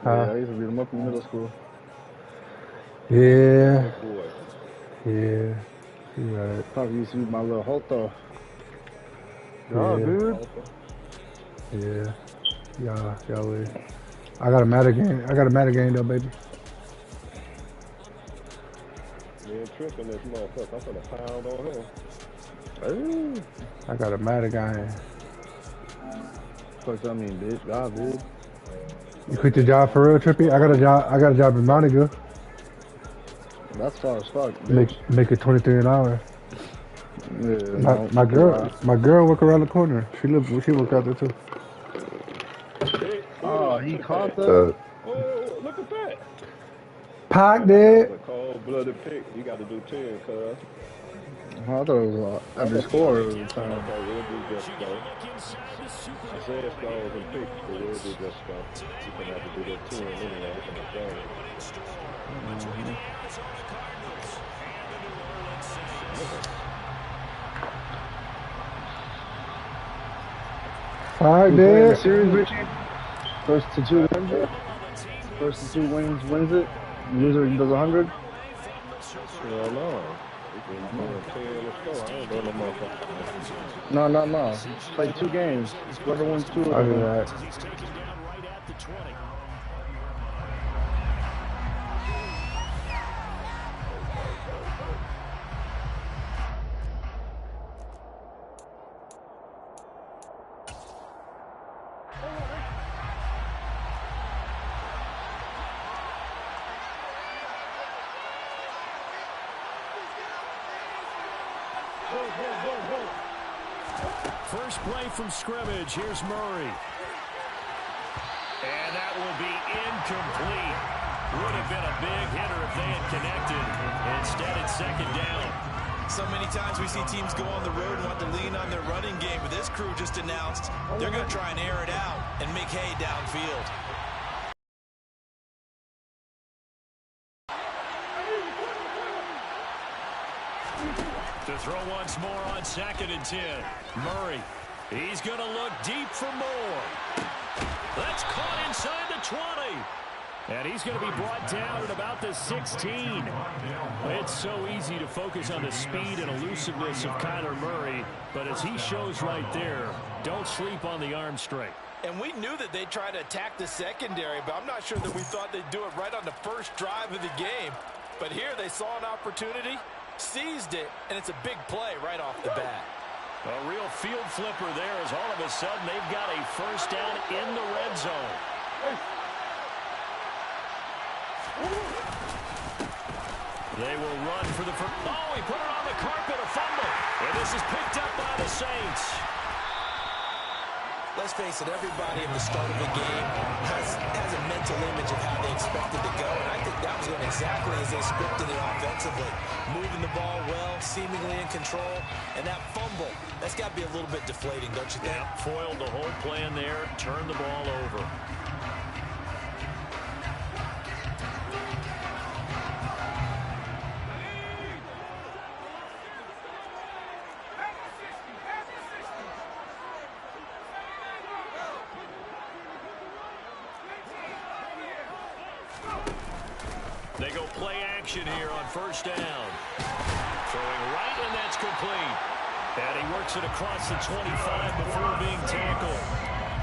Yeah, I used to beat him up in middle school. Yeah. Good boy. Yeah. You right. Probably used to be my little Hulk though. Yeah. Dude. Yeah. Y'all is. I got a matter game though, baby. Man, tripping this motherfucker. I'm gonna pound on him. Ooh. I got a matter game. Fuck that mean, bitch. God, dude. You quit your job for real, Trippy? I got a job in Montague. That's far as fuck, bitch. Make it 23 an hour. Yeah, My girl work around the corner. She work out there too. Oh, he caught that? Oh, look at that. Pac That did. was a cold-blooded pick. You got to do 10, cuz. I thought it was every score of the time. Okay, we'll do just go. I said scores and picks, but we'll do just go. You're going to have to do that 10 anyway in the game. Pac Who's playing the did. series, Richie? First to two wins it. First to two wins it. Loser does 100. Hell no. No. Play 2 games. Whoever wins 2 of them. I do that. First play from scrimmage. Here's Murray. And that will be incomplete. Would have been a big hitter if they had connected. Instead, it's second down. So many times we see teams go on the road and want to lean on their running game, but this crew just announced they're going to try and air it out and make hay downfield. To throw once more on 2nd and 10. Murray. He's going to look deep for more. That's caught inside the 20. And he's going to be brought down at about the 16. It's so easy to focus on the speed and elusiveness of Kyler Murray. But as he shows right there, don't sleep on the arm strength. And we knew that they'd try to attack the secondary, but I'm not sure that we thought they'd do it right on the first drive of the game. But here they saw an opportunity, seized it, and it's a big play right off the bat. A real field flipper there as all of a sudden they've got a first down in the red zone. They will run for the first. Oh, he put it on the carpet, a fumble. And this is picked up by the Saints. Let's face it, everybody at the start of the game has a mental image of how they expect it to go, and I think that was going exactly as they scripted it offensively. Moving the ball well, seemingly in control, and that fumble, that's got to be a little bit deflating, don't you think? Yeah, foiled the whole plan there, turned the ball over. They go play action here on first down. Throwing right, and that's complete. And he works it across the 25 before being tackled.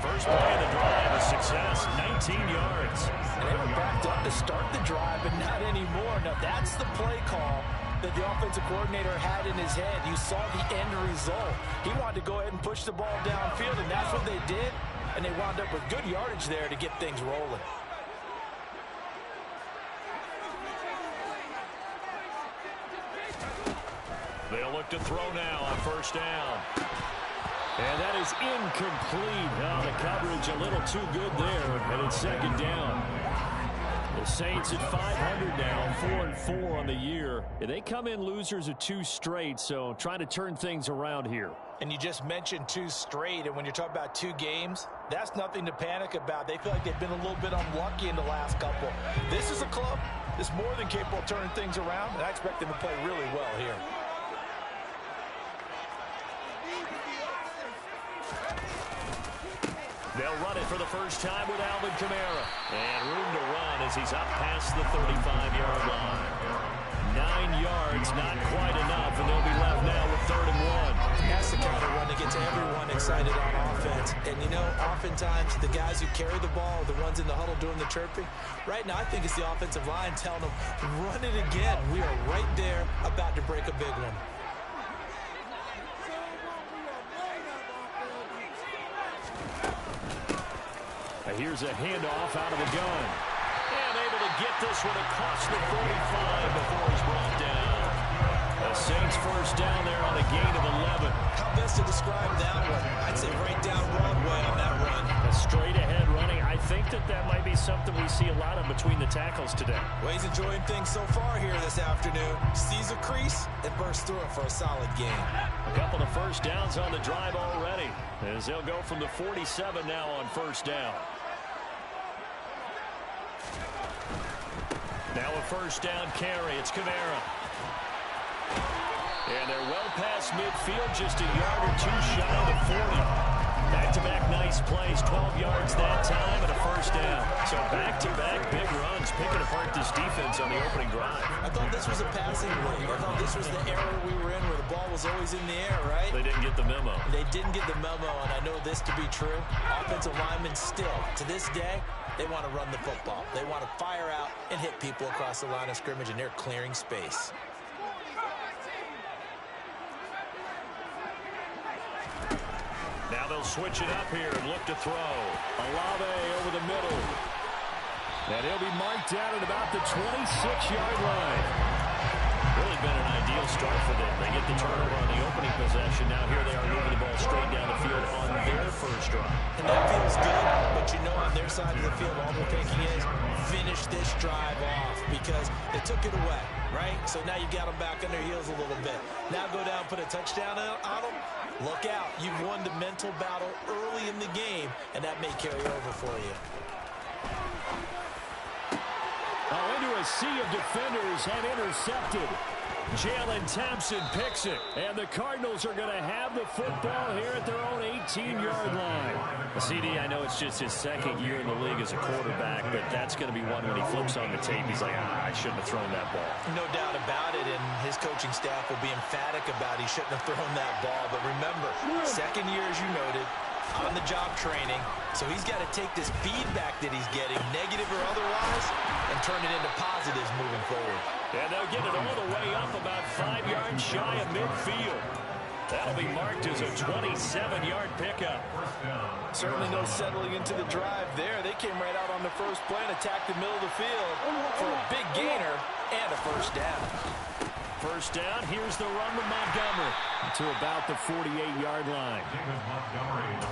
First play of the drive, a success, 19 yards. And they were backed up to start the drive, but not anymore. Now, that's the play call that the offensive coordinator had in his head. You saw the end result. He wanted to go ahead and push the ball downfield, and that's what they did. And they wound up with good yardage there to get things rolling. They'll look to throw now on first down. And that is incomplete. Now the coverage a little too good there, and it's second down. The Saints at 500 now, 4-4 on the year. They come in losers of 2 straight, so trying to turn things around here. And you just mentioned 2 straight, and when you're talking about 2 games, that's nothing to panic about. They feel like they've been a little bit unlucky in the last couple. This is a club that's more than capable of turning things around, and I expect them to play really well here. They'll run it for the first time with Alvin Kamara. And room to as he's up past the 35-yard line. 9 yards, not quite enough, and they'll be left now with 3rd and 1. That's the kind of run that gets everyone excited on offense. And, you know, oftentimes the guys who carry the ball are the ones in the huddle doing the chirping. Right now, I think it's the offensive line telling them, run it again. We are right there about to break a big one. Here's a handoff out of the gun. And able to get this one across the 45 before he's brought down. The Saints first down there on a gain of 11. How best to describe that one? I'd say right down Broadway on that run. A straight ahead running. I think that might be something we see a lot of between the tackles today. Well, he's enjoying things so far here this afternoon. Sees a crease and bursts through it for a solid gain. A couple of first downs on the drive already, as they'll go from the 47 now on first down. Now a first down carry. It's Kamara. And they're well past midfield, just a yard or two shy of the 40. Back-to-back nice plays, 12 yards that time and a first down. So back-to-back big runs, picking apart this defense on the opening drive. I thought this was a passing league. I thought this was the era we were in where the ball was always in the air, right? They didn't get the memo. They didn't get the memo, and I know this to be true. Offensive linemen still, to this day, they want to run the football. They want to fire out and hit people across the line of scrimmage, and they're clearing space. Now they'll switch it up here and look to throw. Olave over the middle. And he'll be marked down at about the 26-yard line. Really been an ideal start for them. They get the turnover on the opening possession. Now here they are moving the ball straight down the field on their first drive. And that feels good, but you know on their side of the field, all they're thinking is finish this drive off because they took it away, right? So now you've got them back on their heels a little bit. Now go down, put a touchdown on them. Look out. You've won the mental battle early in the game, and that may carry over for you. Oh, into a sea of defenders and intercepted. Jalen Thompson picks it, and the Cardinals are going to have the football here at their own 18-yard line. CD, I know it's just his second year in the league as a quarterback, but that's going to be one when he flips on the tape. He's like, I shouldn't have thrown that ball. No doubt about it, and his coaching staff will be emphatic about he shouldn't have thrown that ball. But remember, second year, as you noted, on-the-job training, so he's got to take this feedback that he's getting, negative or otherwise, and turn it into positives moving forward. And they'll get it all the way up about 5 yards shy of midfield. That'll be marked as a 27-yard pickup. Certainly no settling into the drive there. They came right out on the first play and attacked the middle of the field for a big gainer and a first down. First down, here's the run with Montgomery to about the 48-yard line.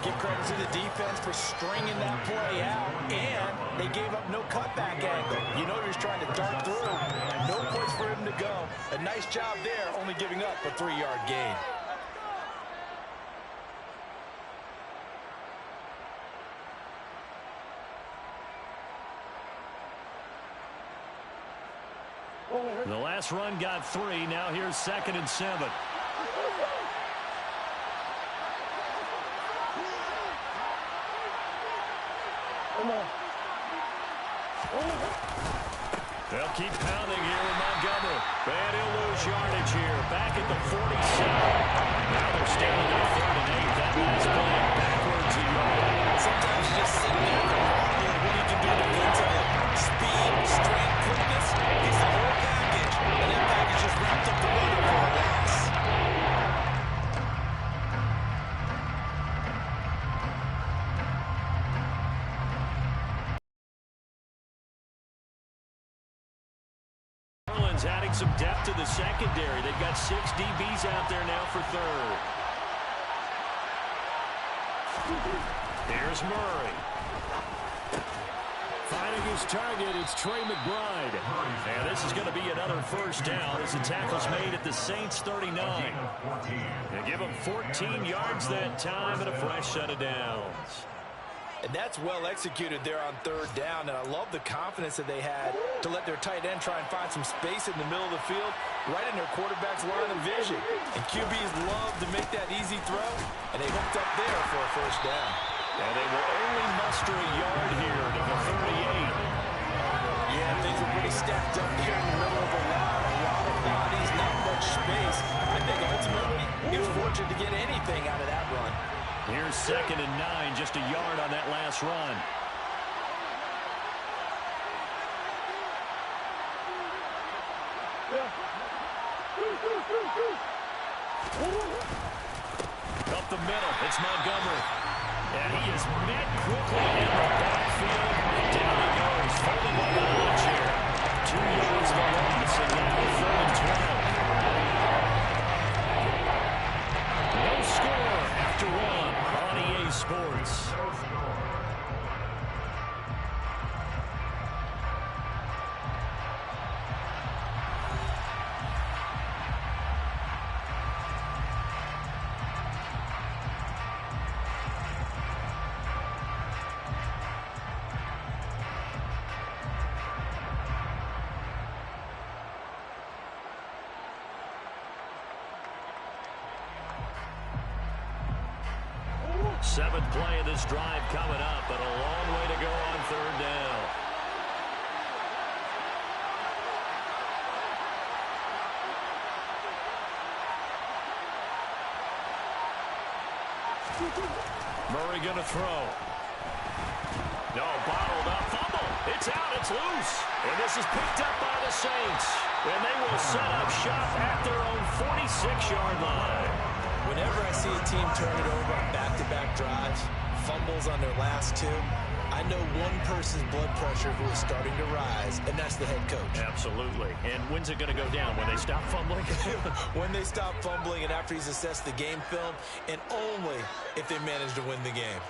Give credit to the defense for stringing that play out, and they gave up no cutback angle. You know he was trying to dart through. No place for him to go. A nice job there, only giving up a 3-yard gain. The last run got 3. Now here's 2nd and 7. They'll keep pounding here with Montgomery. And he'll lose yardage here. Back at the 47. Now they're standing at 3rd and 8. That last play backwards a yard. Sometimes you just sit there and wonder what you can do defensively. Speed, strength, quickness. It's the whole package. And that package just wrapped up the running for a loss. Adding some depth to the secondary. They've got 6 DBs out there now for 3rd. Here's Murray. Finding his target, it's Trey McBride. And this is going to be another first down as the tackle's made at the Saints 39. And give them 14 yards that time and a fresh set of downs. And that's well executed there on 3rd down. And I love the confidence that they had to let their tight end try and find some space in the middle of the field, right in their quarterback's line of vision. And QBs love to make that easy throw, and they hooked up there for a first down. And they will only muster a yard here to the 38. really stacked up here in the middle of a lot of bodies, not much space. I think ultimately he was fortunate to get anything out of that run. Here's 2nd and 9, just a yard on that last run. Up the middle, it's Montgomery. And he is met quickly in the backfield. And down he goes, folded like a lawn chair. 2 yards for loss, and now 3rd and 12. No score after 1 on EA Sports. Seventh play of this drive coming up, but a long way to go on 3rd down. Murray going to throw. No, bottled up, fumble. It's out, it's loose. And this is picked up by the Saints. And they will set up shop at their own 46-yard line. Whenever I see a team turn it over on back-to-back drives, fumbles on their last 2, I know one person's blood pressure who is starting to rise, and that's the head coach. Absolutely. And when's it going to go down? When they stop fumbling? When they stop fumbling and after he's assessed the game film, and only if they manage to win the game.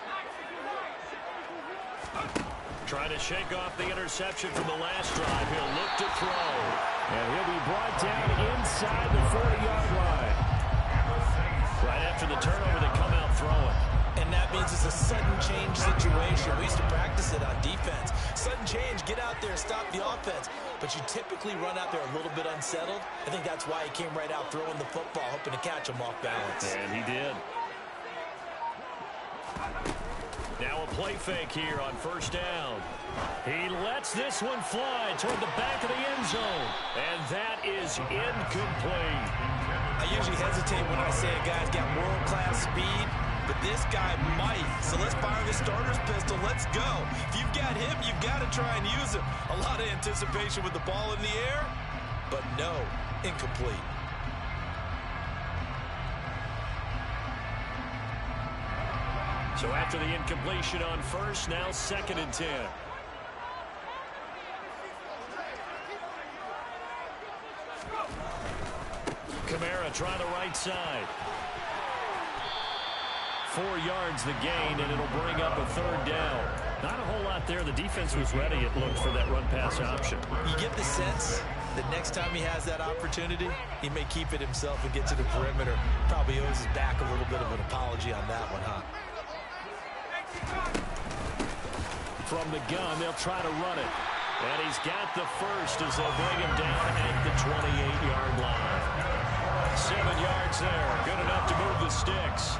Trying to shake off the interception from the last drive. He'll look to throw. And he'll be brought down inside the 40-yard line. Right after the turnover, they come out throwing. And that means it's a sudden change situation. We used to practice it on defense. Sudden change, get out there, stop the offense. But you typically run out there a little bit unsettled. I think that's why he came right out throwing the football, hoping to catch him off balance. And he did. Now a play fake here on 1st down. He lets this one fly toward the back of the end zone. And that is incomplete. I usually hesitate when I say a guy's got world-class speed, but this guy might. So let's fire the starter's pistol. Let's go. If you've got him, you've got to try and use him. A lot of anticipation with the ball in the air, but no, incomplete. So after the incompletion on 1st, now 2nd and 10. Kamara trying the right side. 4 yards the gain, and it'll bring up a 3rd down. Not a whole lot there. The defense was ready, it looked, for that run-pass option. You get the sense that next time he has that opportunity, he may keep it himself and get to the perimeter. Probably owes his back a little bit of an apology on that one, huh? From the gun, they'll try to run it. And he's got the first as they'll bring him down at the 28-yard line. 7 yards there. Good enough to move the sticks.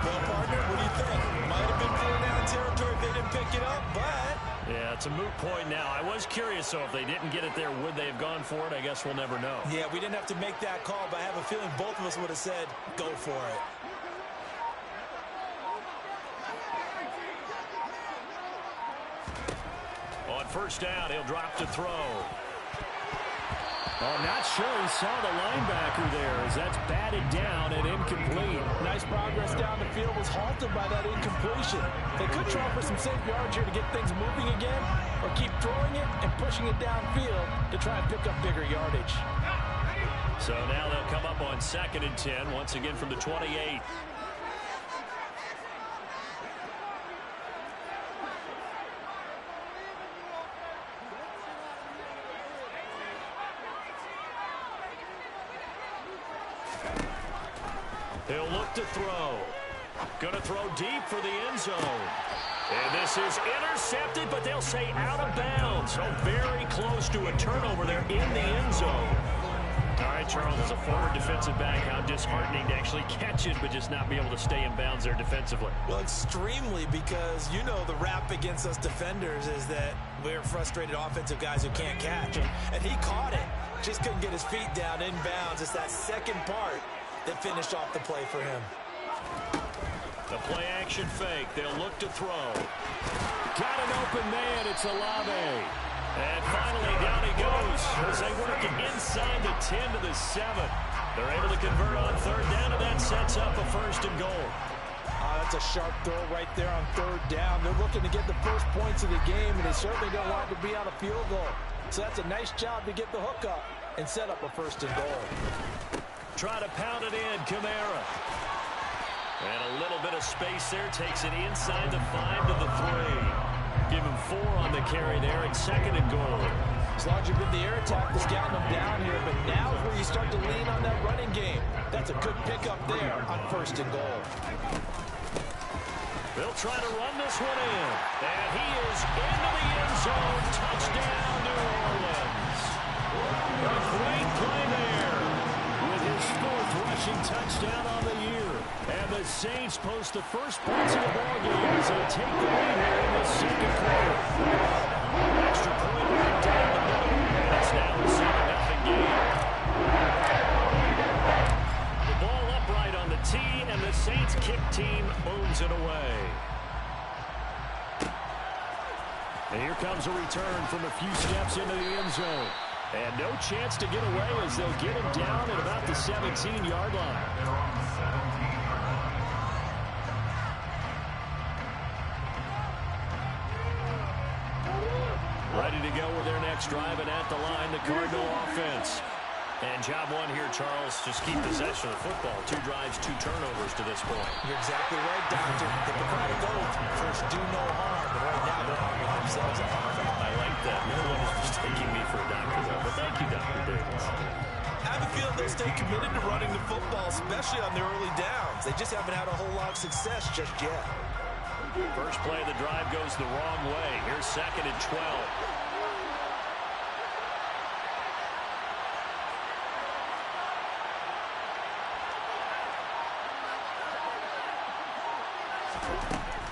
Well, partner, what do you think? Might have been 4-down territory if they didn't pick it up, but... Yeah, it's a moot point now. I was curious, though, if they didn't get it there, would they have gone for it? I guess we'll never know. Yeah, we didn't have to make that call, but I have a feeling both of us would have said, go for it. On 1st down, he'll drop to throw. Oh, not sure he saw the linebacker there as that's batted down and incomplete. Nice progress down the field, was halted by that incompletion. They could try for some safe yards here to get things moving again, or keep throwing it and pushing it downfield to try and pick up bigger yardage. So now they'll come up on 2nd and 10, once again from the 28. He'll look to throw. Gonna throw deep for the end zone. And this is intercepted, but they'll say out of bounds. So very close to a turnover there in the end zone. All right, Charles, as a former defensive back, how disheartening to actually catch it, but just not be able to stay in bounds there defensively. Well, extremely, because you know the rap against us defenders is that we're frustrated offensive guys who can't catch. And he caught it. Just couldn't get his feet down in bounds. It's that second part that finished off the play for him. The play action fake. They'll look to throw. Got an open man. It's Olave. And finally, down he goes as they work it inside the 10 to the 7. They're able to convert on third down, and that sets up a 1st and goal. That's a sharp throw right there on third down. They're looking to get the first points of the game, and they certainly don't want to be on a field goal. So that's a nice job to get the hook up and set up a 1st and goal. Try to pound it in, Kamara. And a little bit of space there. Takes it inside the 5 to the 3. Give him 4 on the carry there at 2nd and goal. As long as you've been the air attack that's gotten them down here, but now is where you start to lean on that running game. That's a good pickup there on 1st and goal. They'll try to run this one in. And he is into the end zone. Touchdown, New Orleans. A great play there with his 4th rushing touchdown on the year. And the Saints post the first points of the ballgame as they take the lead here in the 2nd quarter. Extra point right down the middle. It's now a 7-0 game. The ball upright on the tee, and the Saints kick team moves it away. And here comes a return from a few steps into the end zone. And no chance to get away as they'll get him down at about the 17-yard line. Ready to go with their next drive, and at the line, the Cardinal offense. And job one here, Charles, just keep possession of the football. 2 drives, 2 turnovers to this point. You're exactly right, Doctor. Hippocratic oath. First, do no harm. But right now, they're harming themselves. I like that. No one is mistaking me for a doctor, though. But thank you, Dr. Davis. I have a feeling they'll stay committed to running the football, especially on their early downs. They just haven't had a whole lot of success just yet. First play of the drive goes the wrong way. Here's 2nd and 12.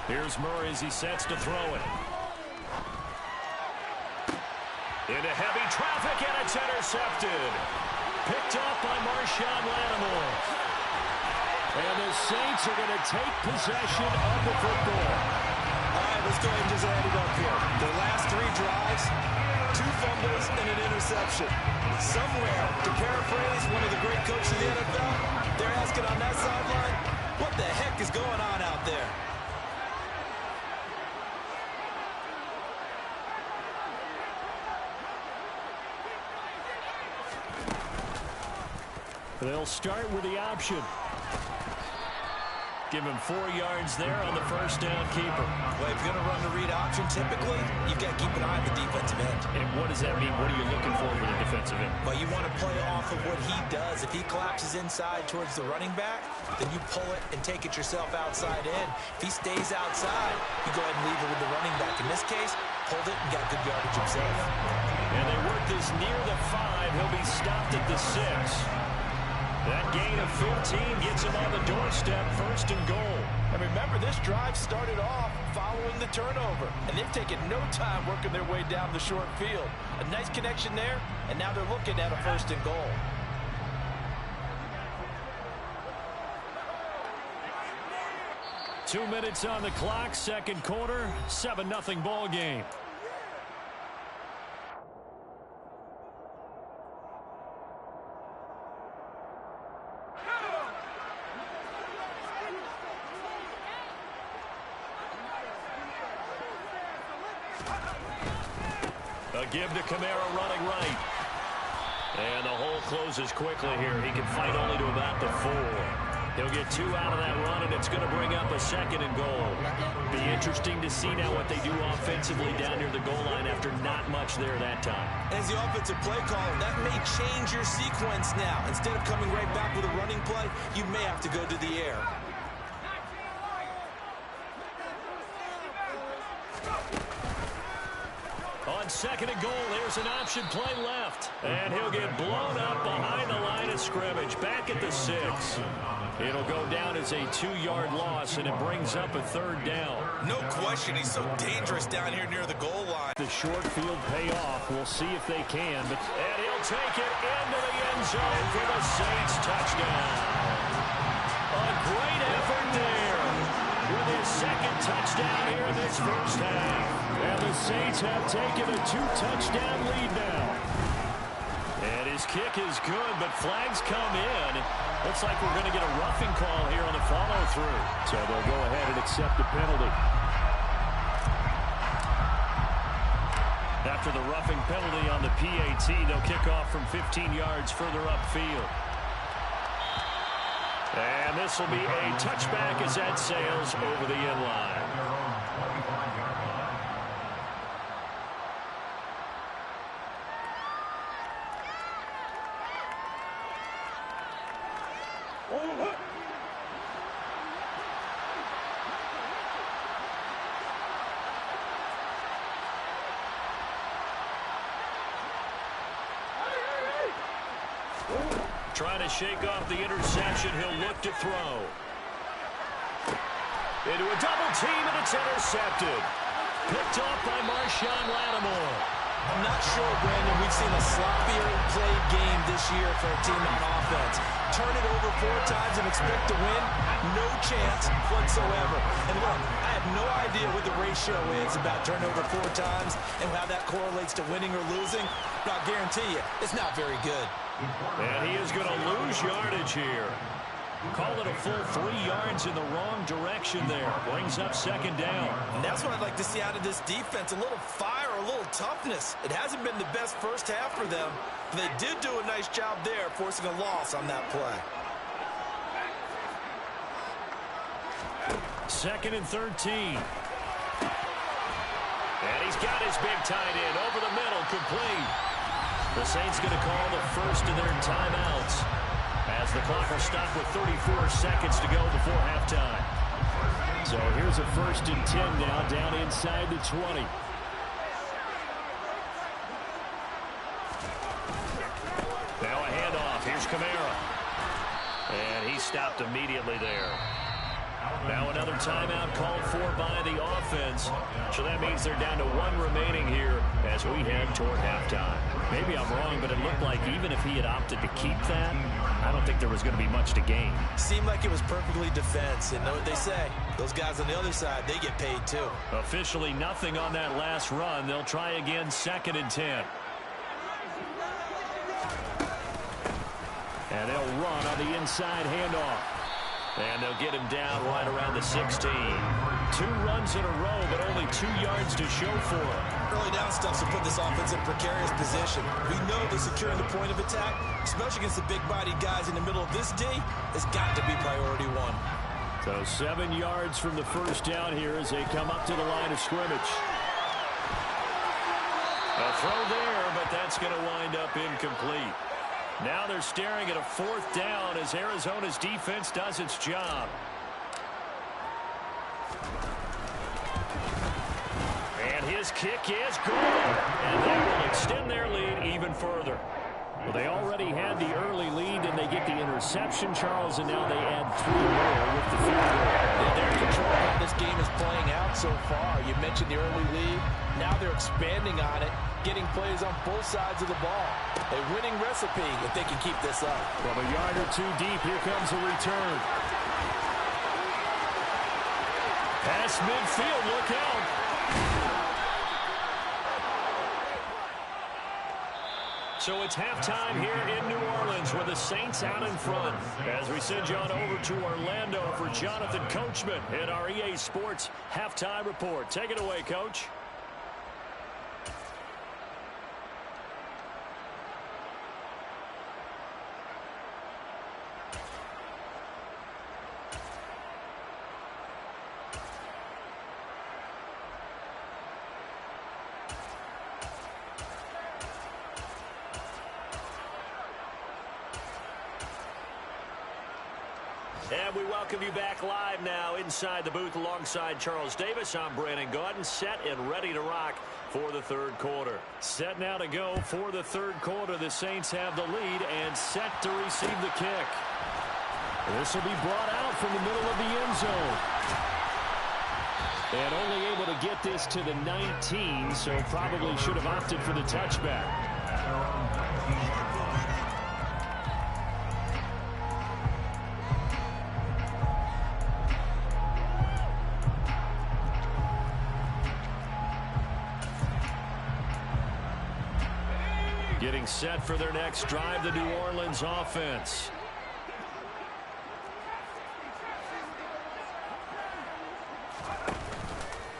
Here's Murray as he sets to throw it. Into heavy traffic, and it's intercepted. Picked up by Marshawn Lattimore. And the Saints are going to take possession of the football. All right, let's go ahead and just add it up here. Their last 3 drives, 2 fumbles and an interception. Somewhere, to paraphrase one of the great coaches of the NFL, they're asking on that sideline, what the heck is going on out there? They'll start with the option. Give him 4 yards there on the first down keeper. Well, if you're going to run the read option, typically, you've got to keep an eye on the defensive end. And what does that mean? What are you looking for with the defensive end? Well, you want to play off of what he does. If he collapses inside towards the running back, then you pull it and take it yourself outside in. If he stays outside, you go ahead and leave it with the running back. In this case, pulled it and got good yardage himself. And they work this near the 5. He'll be stopped at the 6. That gain of 15 gets him on the doorstep, 1st and goal. And remember, this drive started off following the turnover, and they've taken no time working their way down the short field. A nice connection there, and now they're looking at a 1st and goal. Two minutes on the clock, 2nd quarter, 7-0 ball game. A give to Kamara running right. And the hole closes quickly here. He can fight only to about the 4. He'll get 2 out of that run, and it's going to bring up a 2nd and goal. Be interesting to see now what they do offensively down near the goal line after not much there that time. As the offensive play caller, that may change your sequence now. Instead of coming right back with a running play, you may have to go to the air. On second and goal. There's an option play left. And he'll get blown up behind the line of scrimmage. Back at the 6. It'll go down as a 2-yard loss, and it brings up a 3rd down. No question, he's so dangerous down here near the goal line. The short field payoff. We'll see if they can. And he'll take it into the end zone for the Saints touchdown. A great effort there with his second touchdown here in this first half. And the Saints have taken a 2-touchdown lead now. And his kick is good, but flags come in. Looks like we're going to get a roughing call here on the follow-through. So they'll go ahead and accept the penalty. After the roughing penalty on the PAT, they'll kick off from 15 yards further upfield. And this will be a touchback as that sails over the end line. Trying to shake off the interception. He'll look to throw. Into a double team, and it's intercepted. Picked off by Marshawn Lattimore. I'm not sure, Brandon, we've seen a sloppier played game this year for a team on offense. Turn it over 4 times and expect to win? No chance whatsoever. And look, I have no idea what the ratio is about turnover 4 times and how that correlates to winning or losing. But I'll guarantee you, it's not very good. And he is going to lose yardage here. Call it a full 3 yards in the wrong direction there. Brings up 2nd down. And that's what I'd like to see out of this defense. A little fire, a little toughness. It hasn't been the best first half for them. But they did do a nice job there, forcing a loss on that play. 2nd and 13. And he's got his big tight end over the middle, complete. The Saints going to call the first of their timeouts as the clock will stop with 34 seconds to go before halftime. So here's a 1st and 10 now, down inside the 20. Now a handoff. Here's Kamara. And he stopped immediately there. Now another timeout called for by the offense. So that means they're down to 1 remaining here as we head toward halftime. Maybe I'm wrong, but it looked like even if he had opted to keep that, I don't think there was going to be much to gain. Seemed like it was perfectly defense. And know what they say? Those guys on the other side, they get paid too. Officially nothing on that last run. They'll try again 2nd and 10. And they'll run on the inside handoff. And they'll get him down right around the 16. 2 runs in a row, but only 2 yards to show for it. Early down stuff to put this offense in precarious position. We know that securing the point of attack, especially against the big-bodied guys in the middle of this D, has got to be priority 1. So 7 yards from the first down here as they come up to the line of scrimmage. A throw there, but that's going to wind up incomplete. Now they're staring at a 4th down as Arizona's defense does its job. And his kick is good. And they will extend their lead even further. Well, they already had the early lead, and they get the interception, Charles, and now they add 3 more with the field goal. They're in control of how this game is playing out so far. You mentioned the early lead. Now they're expanding on it, getting plays on both sides of the ball. A winning recipe if they can keep this up. From a yard or 2 deep, here comes a return. Pass midfield, look out. So it's halftime here in New Orleans with the Saints out in front. As we send you on over to Orlando for Jonathan Coachman in our EA Sports Halftime Report. Take it away, Coach. And we welcome you back live now inside the booth alongside Charles Davis. I'm Brandon Gaudin, set and ready to rock for the third quarter. Set now to go for the third quarter. The Saints have the lead and set to receive the kick. This will be brought out from the middle of the end zone. And only able to get this to the 19, so probably should have opted for the touchback. Getting set for their next drive, the New Orleans offense.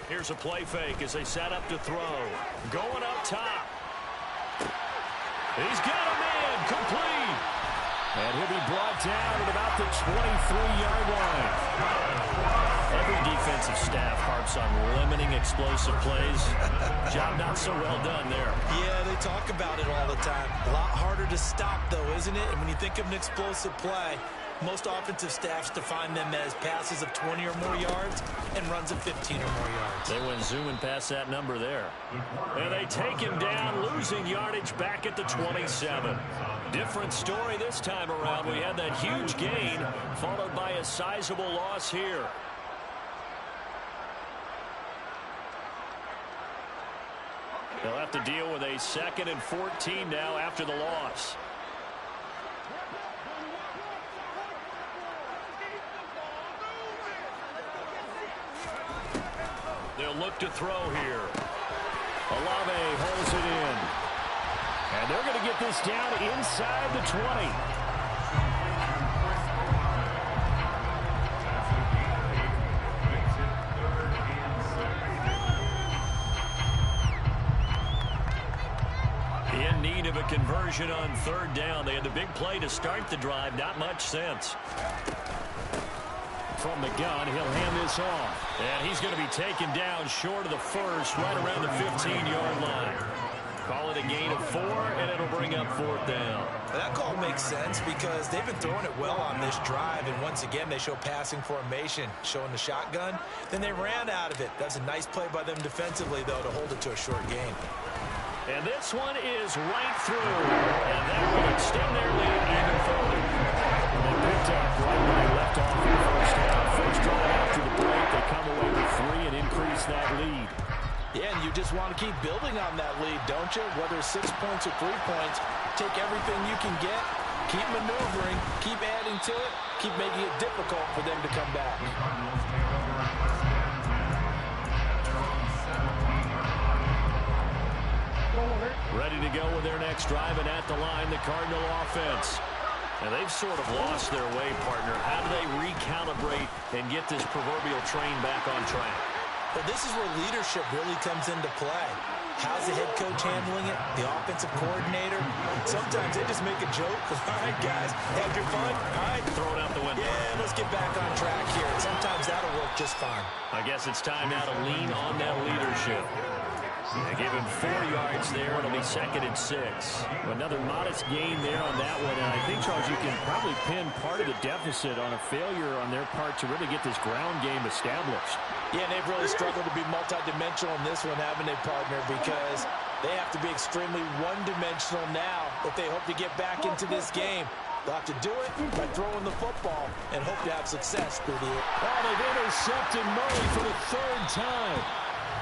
Here's a play fake as they set up to throw. Going up top. He's got a man complete. And he'll be brought down at about the 23-yard line. Every defensive staff harps on limiting explosive plays. Job not so well done there. Yeah, they talk about it all the time. A lot harder to stop, though, isn't it? And when you think of an explosive play, most offensive staffs define them as passes of 20 or more yards and runs of 15 or more yards. They went zooming past that number there. And they take him down, losing yardage back at the 27. Different story this time around. We had that huge gain, followed by a sizable loss here. They'll have to deal with a 2nd and 14 now after the loss. They'll look to throw here. Olave holds it in. And they're going to get this down inside the 20. In need of a conversion on 3rd down. They had the big play to start the drive. Not much sense. From the gun, he'll hand this off. And he's going to be taken down short of the first, right around the 15-yard line. Call it a gain of 4, and it'll bring up 4th down. That call makes sense because they've been throwing it well on this drive, and once again, they show passing formation, showing the shotgun. Then they ran out of it. That's a nice play by them defensively, though, to hold it to a short gain. And this one is right through. And that will extend their lead even further. They picked up right where they left off in the first half. First drive after the break, they come away with 3 and increase that lead. Yeah, and you just want to keep building on that lead, don't you? Whether it's 6 points or 3 points, take everything you can get, keep maneuvering, keep adding to it, keep making it difficult for them to come back. Ready to go with their next drive, and at the line, the Cardinal offense. And they've sort of lost their way, partner. How do they recalibrate and get this proverbial train back on track? Well, this is where leadership really comes into play. How's the head coach handling it? The offensive coordinator? Sometimes they just make a joke. All right, guys, have your fun. All right, throw it out the window. Yeah, let's get back on track here. Sometimes that'll work just fine. I guess it's time now to lean on that leadership. They give him 4 yards there. It'll be 2nd and 6. Another modest gain there on that one. And I think, Charles, you can probably pin part of the deficit on a failure on their part to really get this ground game established. Yeah, and they've really struggled to be multidimensional in this one, haven't they, partner? Because they have to be extremely one-dimensional now if they hope to get back into this game. They'll have to do it by throwing the football and hope to have success through the air. Oh, they've intercepted Murray for the 3rd time.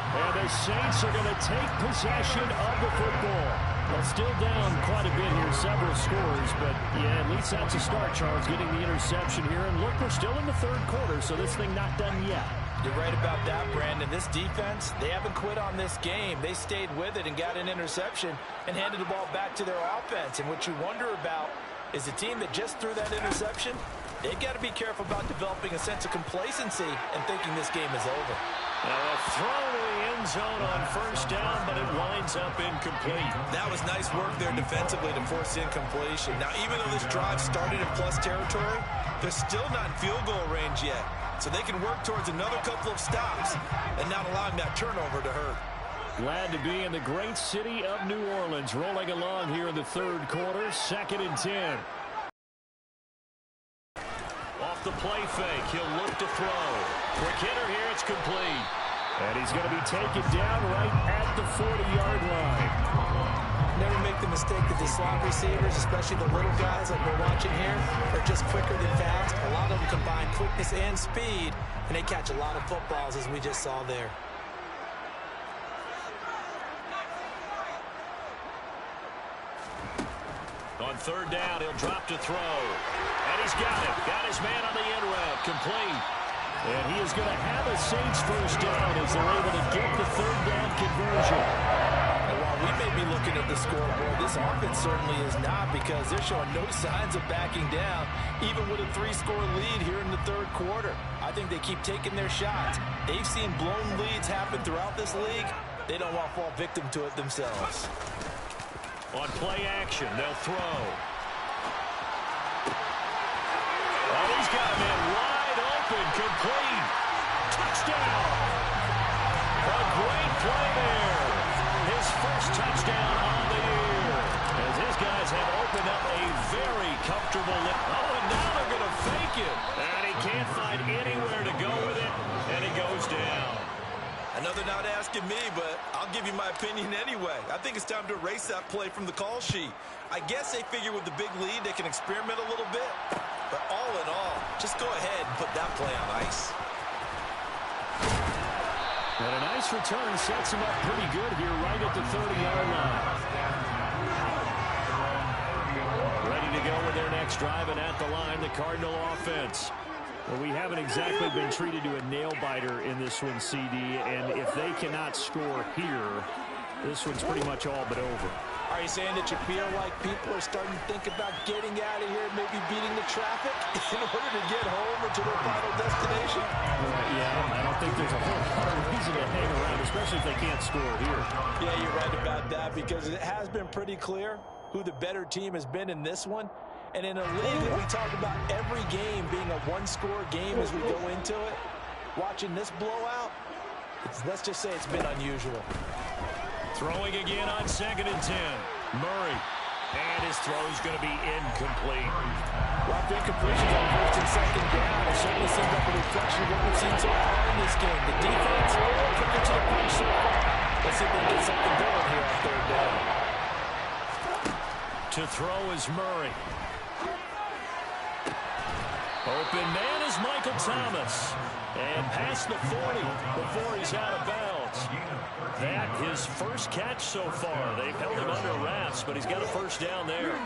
And the Saints are going to take possession of the football. Well, still down quite a bit here, several scores, but yeah, at least that's a start, Charles, getting the interception here. And look, we're still in the 3rd quarter, so this thing not done yet. You're right about that, Brandon. This defense, they haven't quit on this game. They stayed with it and got an interception and handed the ball back to their offense. And what you wonder about is the team that just threw that interception, they've got to be careful about developing a sense of complacency and thinking this game is over. Now a throw to the end zone on 1st down, but it winds up incomplete. That was nice work there defensively to force incompletion. Now, even though this drive started in plus territory, they're still not in field goal range yet. So they can work towards another couple of stops and not allowing that turnover to hurt. Glad to be in the great city of New Orleans, rolling along here in the 3rd quarter, 2nd and 10. Off the play fake, he'll look to throw. Quick hitter here, it's complete. And he's going to be taken down right at the 40-yard line. Never make the mistake that the slot receivers, especially the little guys like we're watching here, are just quicker than fast. A lot of them combine quickness and speed, and they catch a lot of footballs, as we just saw there. On third down, he'll drop to throw. And he's got it. Got his man on the end route. Complete. And he is going to have a Saints first down as they're able to get the third down conversion. And while we may be looking at the scoreboard, this offense certainly is not, because they're showing no signs of backing down, even with a 3-score lead here in the third quarter. I think they keep taking their shots. They've seen blown leads happen throughout this league. They don't want to fall victim to it themselves. On play action, they'll throw. Oh, he's got a man wide open, complete. Touchdown. A great play there. His first touchdown on the year. As his guys have opened up a very comfortable lift. Oh, and now they're going to fake it. And he can't find anywhere to go with it, and it goes down. I know they're not asking me, but I'll give you my opinion anyway. I think it's time to erase that play from the call sheet. I guess they figure with the big lead they can experiment a little bit. But all in all, just go ahead and put that play on ice. And a nice return sets him up pretty good here right at the 30-yard line. Ready to go with their next drive, and at the line, the Cardinal offense. Well, we haven't exactly been treated to a nail-biter in this one, CD, and if they cannot score here, this one's pretty much all but over. Are you saying that you feel like people are starting to think about getting out of here, maybe beating the traffic in order to get home or to their final destination? Yeah, I don't think there's a whole lot of reason to hang around, especially if they can't score here. Yeah, you're right about that, because it has been pretty clear who the better team has been in this one. And in a league that we talk about every game being a one-score game as we go into it, watching this blowout, let's just say it's been unusual. Throwing again on 2nd and 10. Murray. And his throw is going to be incomplete. Rough incompletions on 1st and 2nd down. It certainly seems like a reflection of what we've seen so far in this game. The defense, quicker to the punch so far. Let's see if they can get something going here on 3rd down. To throw is Murray. Open man is Michael Thomas. And past the 40 before he's out of bounds. That his first catch so far. They've held him under wraps, but he's got a first down there.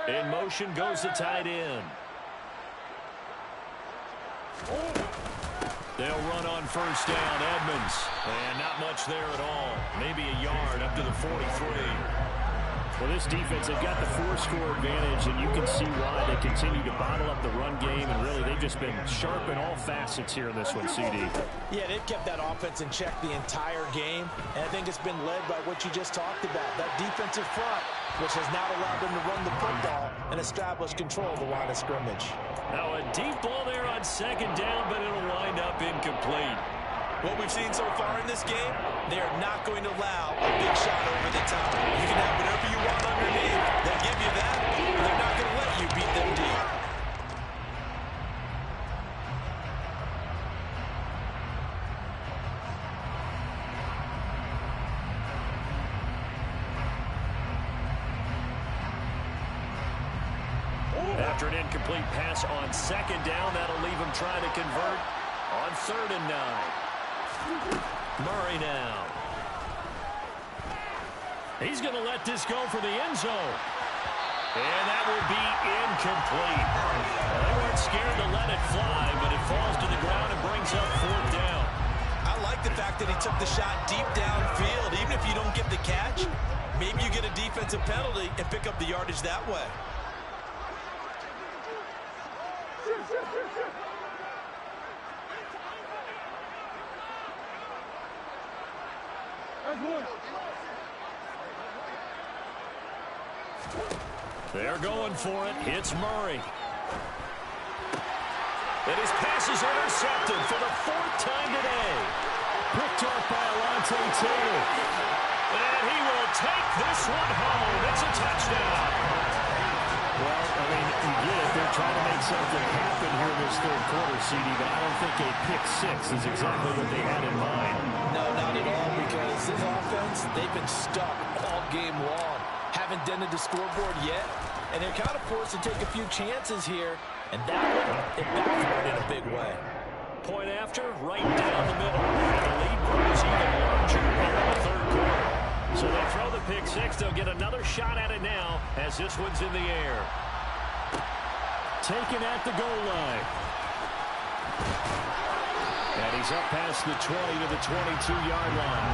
In motion goes the tight end. They'll run on first down, Edmonds. And not much there at all. Maybe a yard up to the 43. Well, this defense, they've got the 4-score advantage, and you can see why they continue to bottle up the run game, and really they've just been sharp in all facets here in this one, CD. Yeah, they've kept that offense in check the entire game, and I think it's been led by what you just talked about, that defensive front, which has now allowed them to run the football and establish control of the line of scrimmage. Now a deep ball there on 2nd down, but it'll wind up incomplete. What we've seen so far in this game, they are not going to allow a big shot over the top. You can have whatever you want underneath. They'll give you that, and they're not going to let you beat them deep. After an incomplete pass on 2nd down, that'll leave him trying to convert on 3rd and 9. Murray now. He's going to let this go for the end zone. And that will be incomplete. They weren't scared to let it fly, but it falls to the ground and brings up 4th down. I like the fact that he took the shot deep downfield. Even if you don't get the catch, maybe you get a defensive penalty and pick up the yardage that way. They're going for it. It's Murray. And his pass is intercepted for the 4th time today. Picked off by Alontae Taylor. And he will take this one home. It's a touchdown. Well, I mean, you get it. They're trying to make something happen here in this third quarter, CD, but I don't think a pick six is exactly what they had in mind. No, not at all, because this offense, they've been stuck all game long. Haven't dented the scoreboard yet, and they're kind of forced to take a few chances here, and that one, it backfired in a big way. Point after, right down the middle. And the lead grows even larger here in the third quarter. So they throw the pick six. They'll get another shot at it now as this one's in the air. Taken at the goal line. And he's up past the 20 to the 22-yard line.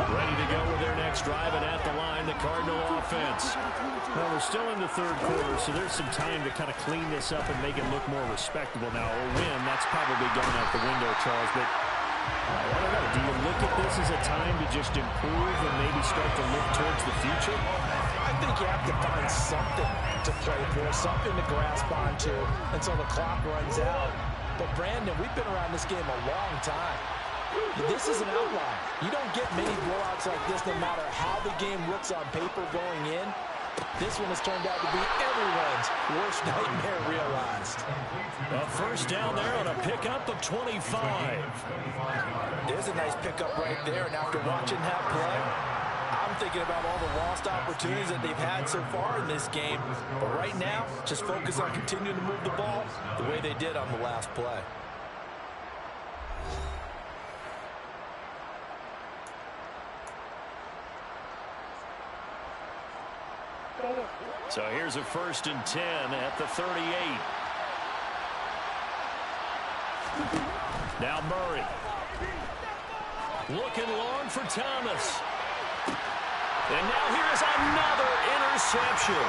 Ready to go with their next drive, and at the line, the Cardinal offense. Well, we're still in the third quarter, so there's some time to kind of clean this up and make it look more respectable now. A win, that's probably gone out the window, Charles, but I don't know. Do you look at this as a time to just improve and maybe start to look towards the future? I think you have to find something to play for, something to grasp onto until the clock runs out. But, Brandon, we've been around this game a long time. This is an outlier. You don't get many blowouts like this no matter how the game looks on paper going in. This one has turned out to be everyone's worst nightmare realized. A first down there on a pickup of 25. There's a nice pickup right there, and after watching that play, I'm thinking about all the lost opportunities that they've had so far in this game. But right now, just focus on continuing to move the ball the way they did on the last play. So here's a 1st and 10 at the 38. Now Murray. Looking long for Thomas. And now here's another interception.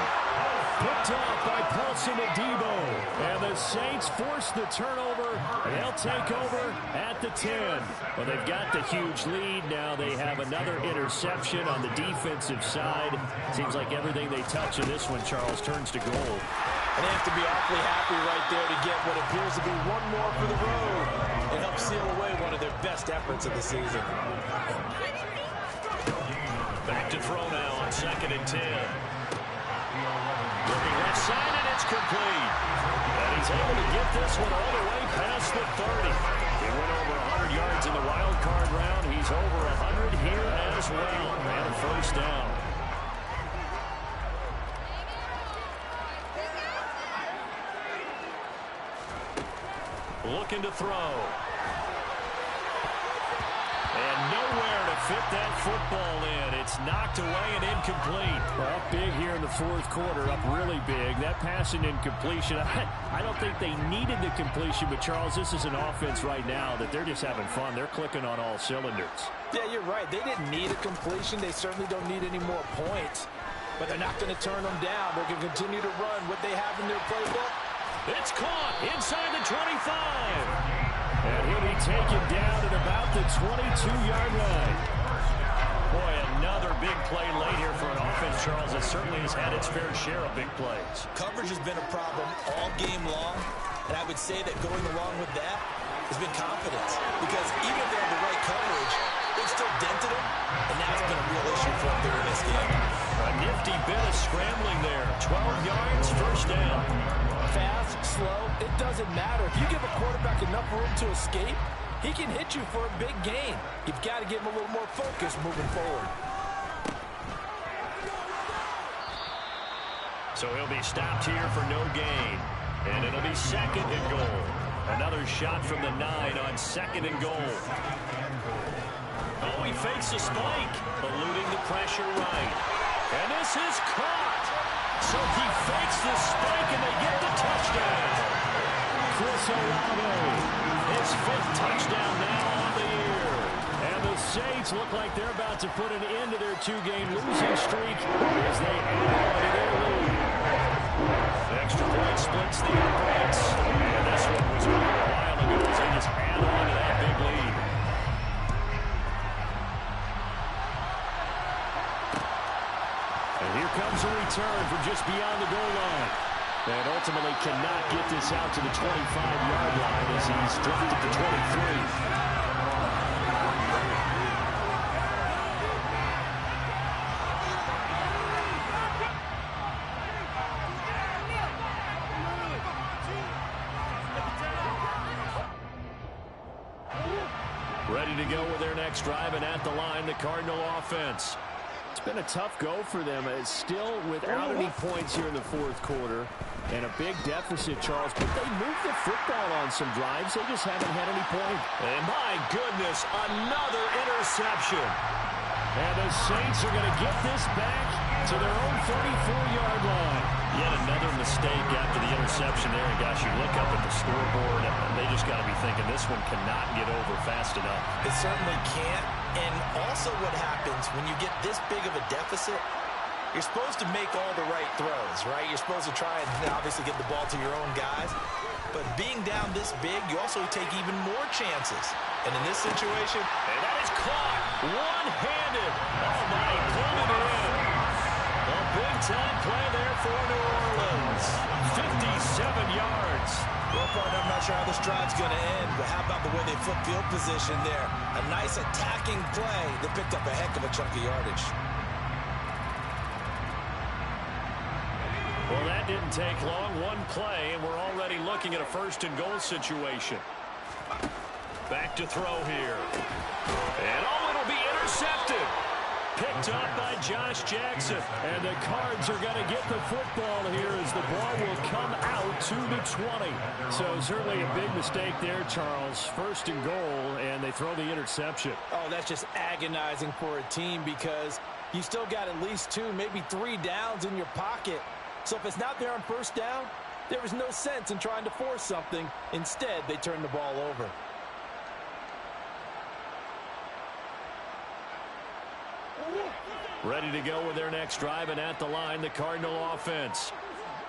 Picked off by Paulson Adebo. And the Saints force the turnover. They'll take over at the 10. Well, they've got the huge lead. Now they have another interception on the defensive side. Seems like everything they touch in this one, Charles, turns to goal. And they have to be awfully happy right there to get what appears to be one more for the road. It helps seal away one of their best efforts of the season. Back to throw now on 2nd and 10. Looking left side, and it's complete. And he's able to get this one all the way past the 30. He went over 100 yards in the wild card round. He's over 100 here as well. And a first down. Looking to throw. And nowhere to fit that football in. It's knocked away and incomplete. Well, up big here in the fourth quarter, up really big. That pass and incompletion, I don't think they needed the completion, but Charles, this is an offense right now that they're just having fun. They're clicking on all cylinders. Yeah, you're right. They didn't need a completion. They certainly don't need any more points, but they're not going to turn them down. They're going to continue to run what they have in their playbook. It's caught inside the 25. And he'll be taken down at about the 22-yard line. Boy, another big play late here for an offense, Charles, that certainly has had its fair share of big plays. Coverage has been a problem all game long, and I would say that going along with that has been confidence. Because even if they have the right coverage, they've still dented them, and that's been a real issue for them during this game. A nifty bit of scrambling there. 12 yards, first down. Fast, slow, it doesn't matter. If you give a quarterback enough room to escape, he can hit you for a big gain. You've got to give him a little more focus moving forward. So he'll be stopped here for no gain. And it'll be 2nd and goal. Another shot from the 9 on 2nd and goal. Oh, he fakes a spike, eluding the pressure right. And this is caught. So he fakes the spike, and they get the touchdown. Chris Olave, his 5th touchdown now on the year. And the Saints look like they're about to put an end to their 2-game losing streak as they add on to their lead. The extra point splits the uprights. And this one was over a while ago as they just add on to that big lead. And here comes a return from just beyond the goal line. And ultimately cannot get this out to the 25-yard line as he's dropped at the 23. Ready to go with their next drive, and at the line, the Cardinal offense. It's been a tough go for them. It's still without any points here in the fourth quarter. And a big deficit, Charles. But they moved the football on some drives. They just haven't had any point. And my goodness, another interception. And the Saints are going to get this back to their own 34-yard line. Yet another mistake after the interception there. And gosh, you look up at the scoreboard, and they just got to be thinking this one cannot get over fast enough. It certainly can't. And also what happens when you get this big of a deficit, you're supposed to make all the right throws, right? You're supposed to try and obviously get the ball to your own guys. But being down this big, you also take even more chances. And in this situation, and that is caught one-handed. Oh, my, pulled it in. A big-time play there for New Orleans. 57 yards. Well, partner, I'm not sure how this drive's going to end, but how about the way they flip field position there? A nice attacking play that picked up a heck of a chunk of yardage. Well, that didn't take long. One play, and we're already looking at a first-and-goal situation. Back to throw here. And, oh, it'll be intercepted. Picked up by Josh Jackson. And the Cards are going to get the football here as the ball will come out to the 20. So certainly a big mistake there, Charles. First and goal, and they throw the interception. Oh, that's just agonizing for a team because you still got at least 2, maybe 3 downs in your pocket. So if it's not there on first down, there is no sense in trying to force something. Instead, they turn the ball over. Ready to go with their next drive, and at the line, the Cardinal offense.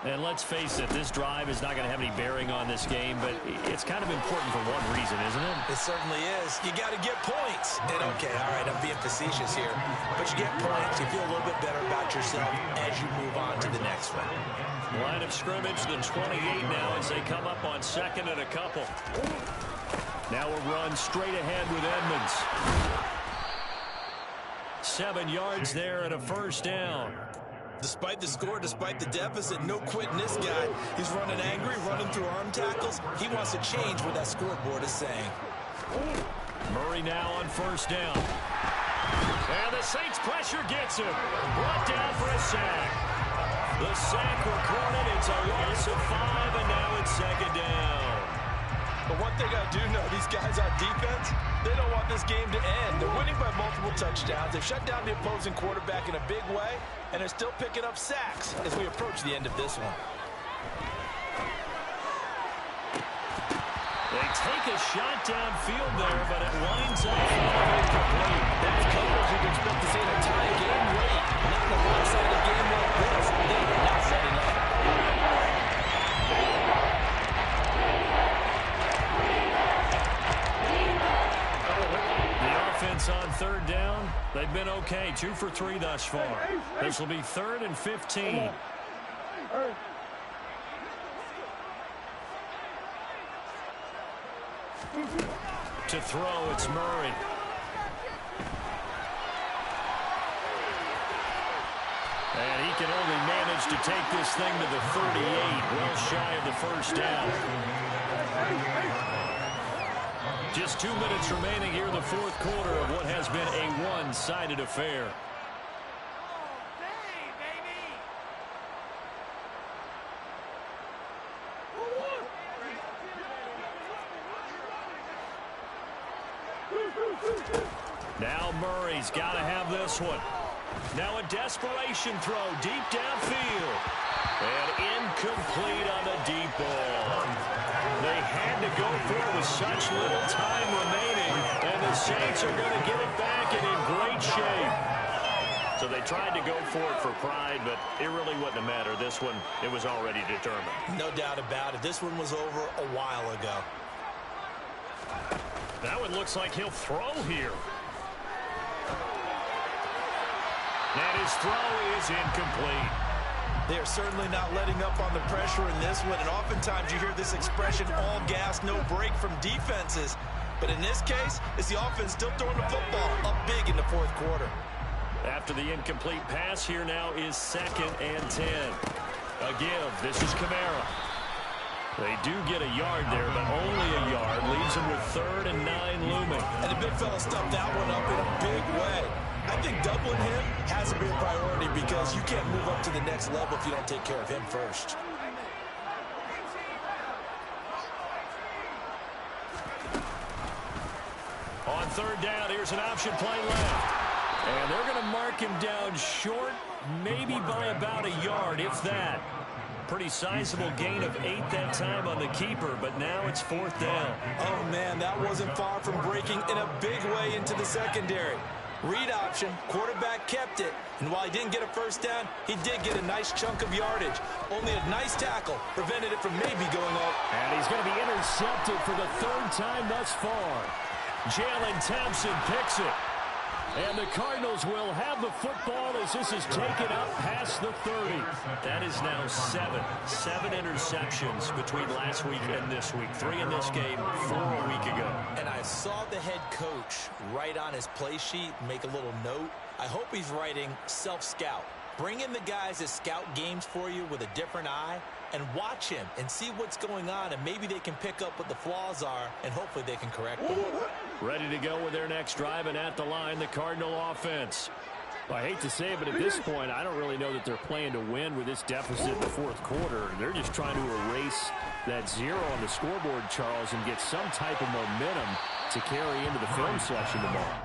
And let's face it, this drive is not going to have any bearing on this game, but it's kind of important for one reason, isn't it? It certainly is. You got to get points. And okay, all right, I'm being facetious here, but you get points. You feel a little bit better about yourself as you move on to the next one. Line of scrimmage, the 28 now as they come up on second and a couple. Now a run straight ahead with Edmonds. 7 yards there and a first down. Despite the score, despite the deficit, no quitting this guy. He's running angry, running through arm tackles. He wants to change what that scoreboard is saying. Murray now on first down. And the Saints pressure gets him. Brought down for a sack. The sack recorded. It's a loss of 5, and now it's second down. But one thing I do know, these guys on defense, they don't want this game to end. They're winning by multiple touchdowns. They've shut down the opposing quarterback in a big way, and they're still picking up sacks as we approach the end of this one. They take a shot downfield there, but it winds up incomplete. That's coverage you'd expect to see in a tie game late. Not in a one-sided game like this. They are not setting up. On third down, they've been okay. 2 for 3 thus far. This will be 3rd and 15. To throw, it's Murray. And he can only manage to take this thing to the 38, well shy of the first down. Just 2 minutes remaining here in the fourth quarter of what has been a one-sided affair. Now Murray's got to have this one. Now a desperation throw deep downfield. And incomplete on the deep ball. They had to go for it with such little time remaining, and the Saints are going to get it back and in great shape. So they tried to go for it for pride, but it really wouldn't have mattered. This one, it was already determined. No doubt about it. This one was over a while ago. That one looks like he'll throw here. And his throw is incomplete. They are certainly not letting up on the pressure in this one, and oftentimes you hear this expression, all gas, no break from defenses. But in this case, it's the offense still throwing the football up big in the fourth quarter. After the incomplete pass, here now is 2nd and 10. A give. This is Kamara. They do get a yard there, but only a yard. Leaves them with 3rd and 9 looming. And to big fella stuffed that one up in a big way. I think doubling him has to be a priority because you can't move up to the next level if you don't take care of him first. On third down, here's an option play left. And they're going to mark him down short, maybe by about a yard, if that. Pretty sizable gain of 8 that time on the keeper, but now it's fourth down. Oh, man, that wasn't far from breaking in a big way into the secondary. Read option, quarterback kept it, and while he didn't get a first down, he did get a nice chunk of yardage. Only a nice tackle prevented it from maybe going up. And he's going to be intercepted for the third time thus far. Jalen Thompson picks it. And the Cardinals will have the football as this is taken up past the 30. That is now 7 interceptions between last week and this week. 3 in this game, 4 a week ago. And I saw the head coach write on his play sheet, make a little note. I hope he's writing self-scout. Bring in the guys that scout games for you with a different eye and watch him and see what's going on, and maybe they can pick up what the flaws are, and hopefully they can correct them. Ready to go with their next drive, and at the line, the Cardinal offense. Well, I hate to say it, but at this point, I don't really know that they're playing to win with this deficit in the fourth quarter. They're just trying to erase that 0 on the scoreboard, Charles, and get some type of momentum to carry into the film section tomorrow.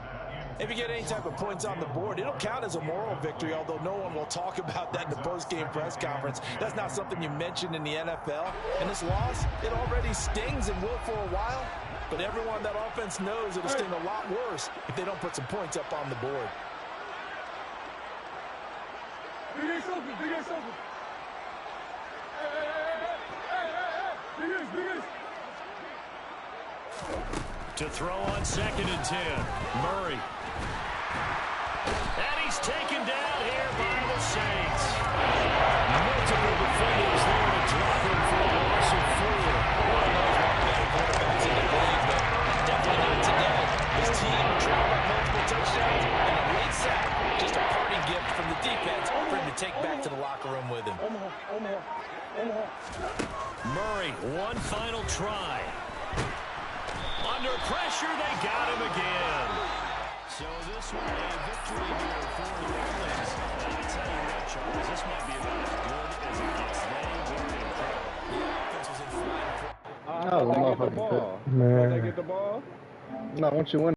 If you get any type of points on the board, it'll count as a moral victory, although no one will talk about that in the post-game press conference. That's not something you mentioned in the NFL. And this loss, it already stings and will for a while. But everyone on that offense knows it'll sting a lot worse if they don't put some points up on the board. To throw on 2nd and 10, Murray. And he's taken down here by the Saints. Multiple defenders there to drop him for a loss of 4. One of those better quarterbacks in the league, but definitely not today. His team trailed up multiple touchdowns, and a late sack, just a parting gift from the defense for him to take back to the locker room with him. Murray, one final try. Under pressure, they got him again. So this one, a victory here for the Cardinals. And I tell you what, Charles, this might be about as good as it gets. They were incredible. The offense was in flight. Oh, the motherfucking ball. Man. Did they get the ball? No, once you win.